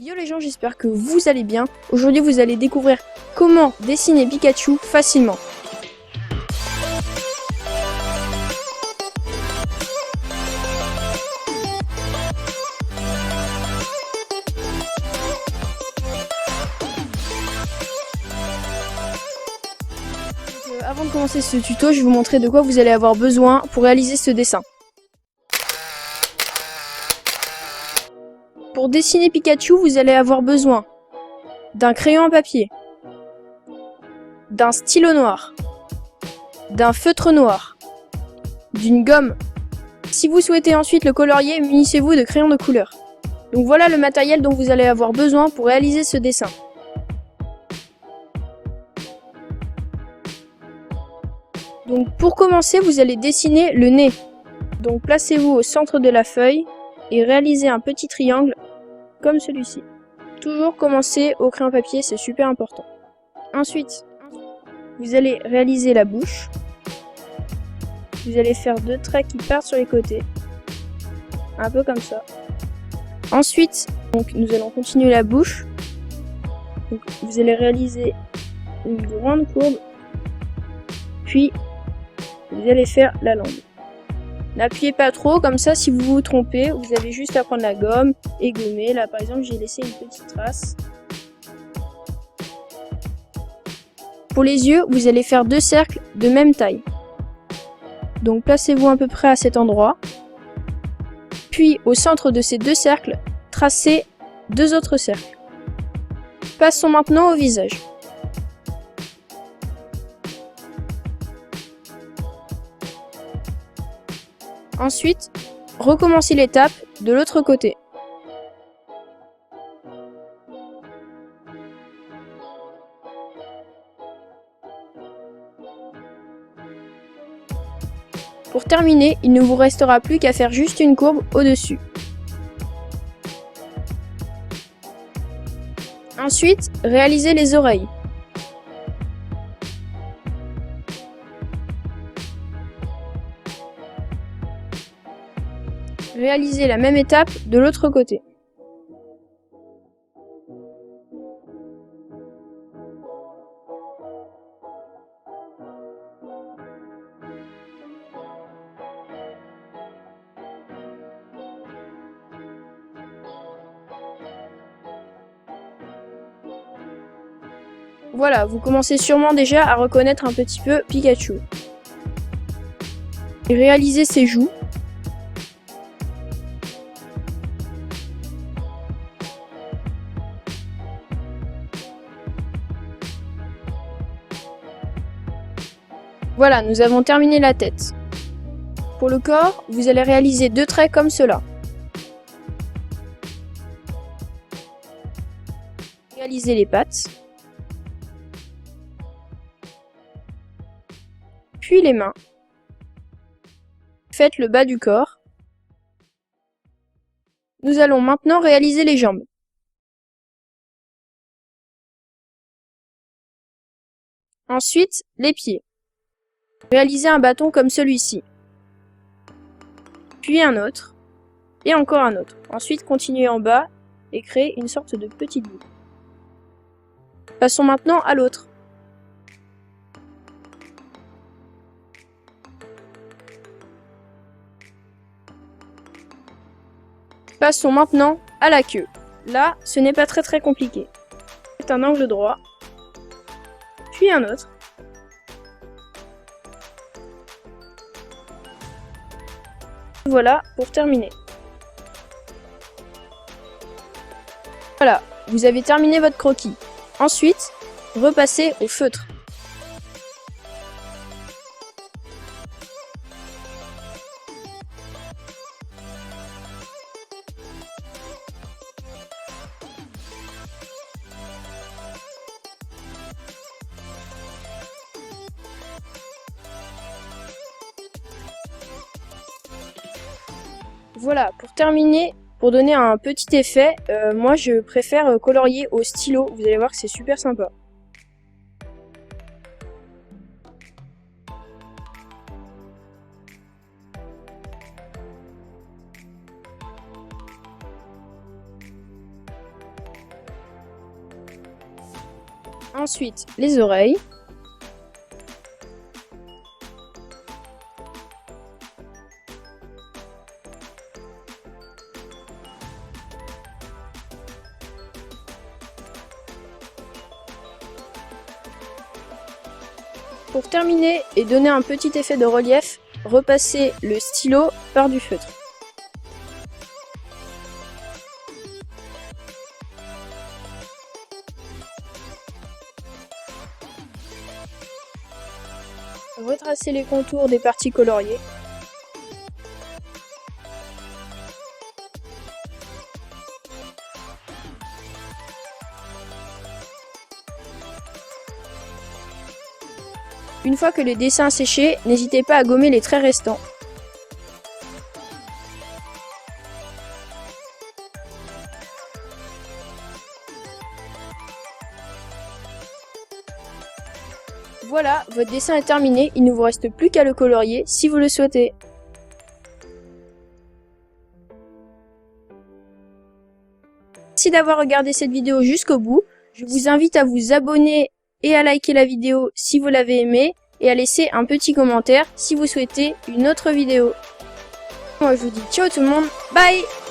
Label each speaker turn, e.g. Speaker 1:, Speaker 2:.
Speaker 1: Yo les gens, j'espère que vous allez bien. Aujourd'hui vous allez découvrir comment dessiner Pikachu facilement. Avant de commencer ce tuto, je vais vous montrer de quoi vous allez avoir besoin pour réaliser ce dessin. Pour dessiner Pikachu, vous allez avoir besoin d'un crayon à papier, d'un stylo noir, d'un feutre noir, d'une gomme. Si vous souhaitez ensuite le colorier, munissez-vous de crayons de couleur. Donc voilà le matériel dont vous allez avoir besoin pour réaliser ce dessin. Donc pour commencer, vous allez dessiner le nez. Donc placez-vous au centre de la feuille et réalisez un petit triangle comme celui-ci. Toujours commencer au crayon papier, c'est super important. Ensuite, vous allez réaliser la bouche. Vous allez faire deux traits qui partent sur les côtés. Un peu comme ça. Ensuite, donc, nous allons continuer la bouche. Donc, vous allez réaliser une grande courbe. Puis, vous allez faire la langue. N'appuyez pas trop, comme ça si vous vous trompez, vous avez juste à prendre la gomme et gommer. Là par exemple j'ai laissé une petite trace. Pour les yeux, vous allez faire deux cercles de même taille. Donc placez-vous à peu près à cet endroit. Puis au centre de ces deux cercles, tracez deux autres cercles. Passons maintenant au visage. Ensuite, recommencez l'étape de l'autre côté. Pour terminer, il ne vous restera plus qu'à faire juste une courbe au-dessus. Ensuite, réalisez les oreilles. Réalisez la même étape de l'autre côté. Voilà, vous commencez sûrement déjà à reconnaître un petit peu Pikachu. Réalisez ses joues. Voilà, nous avons terminé la tête. Pour le corps, vous allez réaliser deux traits comme cela. Réalisez les pattes. Puis les mains. Faites le bas du corps. Nous allons maintenant réaliser les jambes. Ensuite, les pieds. Réalisez un bâton comme celui-ci. Puis un autre. Et encore un autre. Ensuite, continuez en bas et créez une sorte de petite boule. Passons maintenant à l'autre. Passons maintenant à la queue. Là, ce n'est pas très compliqué. Faites un angle droit. Puis un autre. Voilà pour terminer. Voilà, vous avez terminé votre croquis. Ensuite, repassez au feutre. Voilà, pour terminer, pour donner un petit effet, moi je préfère colorier au stylo, vous allez voir que c'est super sympa. Ensuite, les oreilles. Pour terminer et donner un petit effet de relief, repassez le stylo par du feutre. Retracez les contours des parties coloriées. Une fois que le dessin a séché, n'hésitez pas à gommer les traits restants. Voilà, votre dessin est terminé, il ne vous reste plus qu'à le colorier si vous le souhaitez. Merci d'avoir regardé cette vidéo jusqu'au bout. Je vous invite à vous abonner et à liker la vidéo si vous l'avez aimée et à laisser un petit commentaire si vous souhaitez une autre vidéo. Moi je vous dis ciao tout le monde, bye!